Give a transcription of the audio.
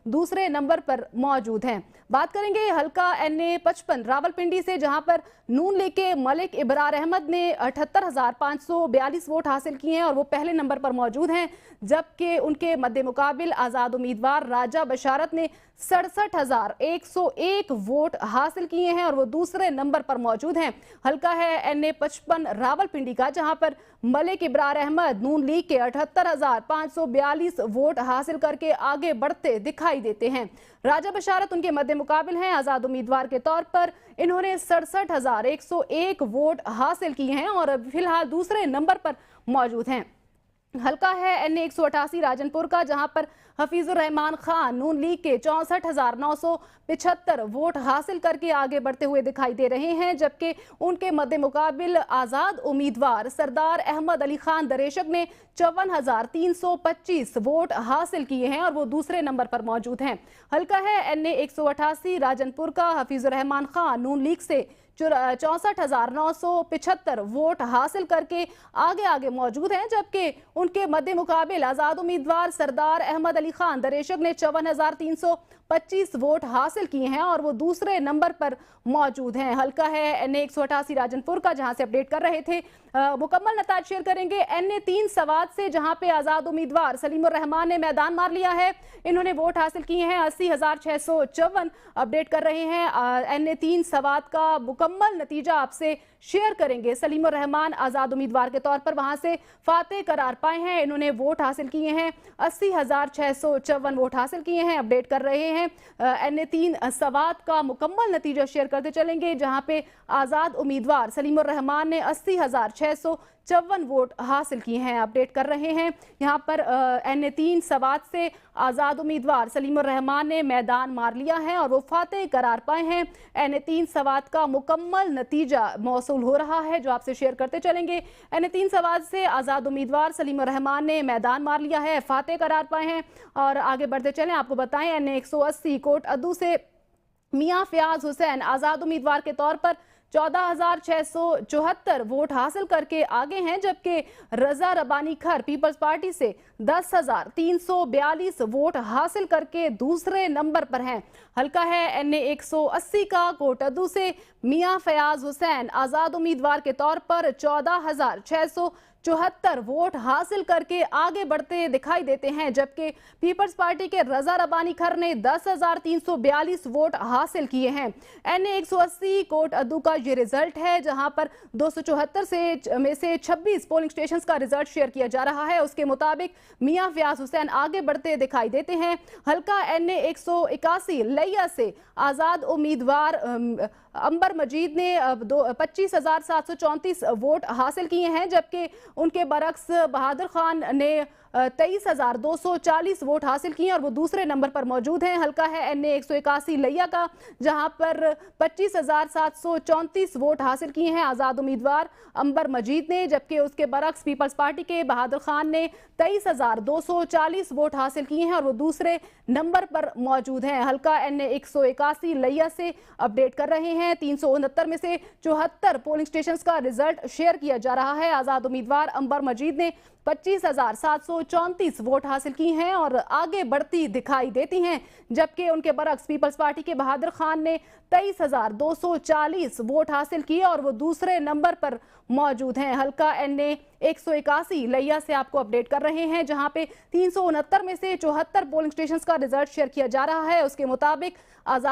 दूसरे नंबर पर मौजूद हैं। बात करेंगे हल्का NA 55 रावलपिंडी से, जहां पर नून लीग के मलिक इब्रार अहमद ने 78,542 वोट हासिल किए हैं और वो पहले नंबर पर मौजूद हैं, जबकि उनके मद्दे मुकाबिल आज़ाद उम्मीदवार राजा बशारत ने 67,101 वोट हासिल किए हैं और वो दूसरे नंबर पर मौजूद हैं। हल्का है NA 55 रावलपिंडी का, जहां पर मलिक इब्रार अहमद नून लीग के 78,542 वोट हासिल करके आगे बढ़ते दिखाई देते हैं। राजा बशारत उनके मद्दे मुकाबिल हैं। आज़ाद उम्मीदवार के तौर पर इन्होंने 67,101 वोट हासिल किए हैं और फिलहाल दूसरे नंबर पर मौजूद हैं। हल्का है NA 188 राजनपुर का, जहां पर हफीजुर रहमान खान नून लीग के 64,975 वोट हासिल करके आगे बढ़ते हुए दिखाई दे रहे हैं, जबकि उनके मद्दे मुकाबिल आज़ाद उम्मीदवार सरदार अहमद अली खान दरेशक ने 54,325 वोट हासिल किए हैं और वो दूसरे नंबर पर मौजूद हैं। हल्का है NA 188 राजनपुर का, हफीजुर रहमान खान नून लीग से 64,975 वोट हासिल करके आगे मौजूद हैं, जबकि उनके मद्दे मुकाबिल आज़ाद उम्मीदवार सरदार अहमद अली खान दरेशक ने 54,325 वोट हासिल किए हैं और वो दूसरे नंबर पर मौजूद हैं। हल्का है NA 188 राजनपुर का, जहां से अपडेट कर रहे थे। मुकम्मल नतीजा शेयर करेंगे NA 3 सवात से, जहां पे आज़ाद उम्मीदवार सलीमुर रहमान ने मैदान मार लिया है। इन्होंने वोट हासिल किए हैं 80,654। अपडेट कर रहे हैं NA 3 सवात का मुकम्मल नतीजा आपसे शेयर करेंगे। सलीमुर रहमान आज़ाद उम्मीदवार के तौर पर वहां से फातेह करार पाए हैं। इन्होंने वोट हासिल किए हैं 80,654 वोट हासिल किए हैं। अपडेट कर रहे हैं NA 3 सवात का मुकम्मल नतीजा शेयर करते चलेंगे, जहां पे आज़ाद उम्मीदवार सलीमुर रहमान ने 80,654 वोट हासिल किए हैं। अपडेट कर रहे हैं यहाँ पर NA 3 सवात से आज़ाद उम्मीदवार सलीमुर रहमान ने मैदान मार लिया है और वो फातेह करार पाए हैं। NA 3 सवात का मुकम्मल नतीजा मौसूल हो रहा है, जो आपसे शेयर करते चलेंगे। NA 3 सवात से आज़ाद उम्मीदवार सलीमुर रहमान ने मैदान मार लिया है, फातेह करार पाए हैं और आगे बढ़ते चलें। आपको बताएं NA 180 कोट अद्दू से मियां फयाज हुसैन आज़ाद उम्मीदवार के तौर पर 14,674 वोट हासिल करके आगे हैं, जबकि रजा रबानी खर पीपल्स पार्टी से 10,342 वोट हासिल करके दूसरे नंबर पर हैं। हल्का है NA 180 का, कोटअद्दू से मियां फयाज हुसैन आज़ाद उम्मीदवार के तौर पर 14,674 वोट हासिल करके आगे बढ़ते दिखाई देते हैं, जबकि पीपल्स पार्टी के रजा रबानी खर ने 10,342 वोट हासिल किए हैं। NA 180 कोटअद्दू का ये रिजल्ट है, जहां पर 274 में से 26 पोलिंग स्टेशन का रिजल्ट शेयर किया जा रहा है। उसके मुताबिक मियां फयाज हुसैन आगे बढ़ते दिखाई देते हैं। हल्का NA 181 लिया से आज़ाद उम्मीदवार अंबर मजीद ने 25,734 वोट हासिल किए हैं, जबकि उनके बरक्स बहादुर खान ने 23,240 वोट हासिल किए और वो दूसरे नंबर पर मौजूद हैं। हल्का है NA 181 लिया का, जहां पर 25,734 वोट हासिल किए हैं आज़ाद उम्मीदवार अंबर मजीद ने, जबकि उसके बरक्स पीपल्स पार्टी के बहादुर खान ने 23,240 वोट हासिल किए हैं और वो दूसरे नंबर पर मौजूद हैं। हल्का NA 181 लिया से अपडेट कर रहे हैं 369 में से 74 पोलिंग स्टेशन का रिजल्ट शेयर किया जा रहा है। आज़ाद उम्मीदवार अंबर मजीद ने 25,734 वोट हासिल की हैं और आगे बढ़ती दिखाई देती हैं, जबकि उनके बरक्स पीपल्स पार्टी के बहादुर खान ने 23,240 वोट हासिल किए और वो दूसरे नंबर पर मौजूद हैं। हल्का NA 181 लिया से आपको अपडेट कर रहे हैं, जहां पे 369 में से 74 पोलिंग स्टेशन का रिजल्ट शेयर किया जा रहा है। उसके मुताबिक आज़ाद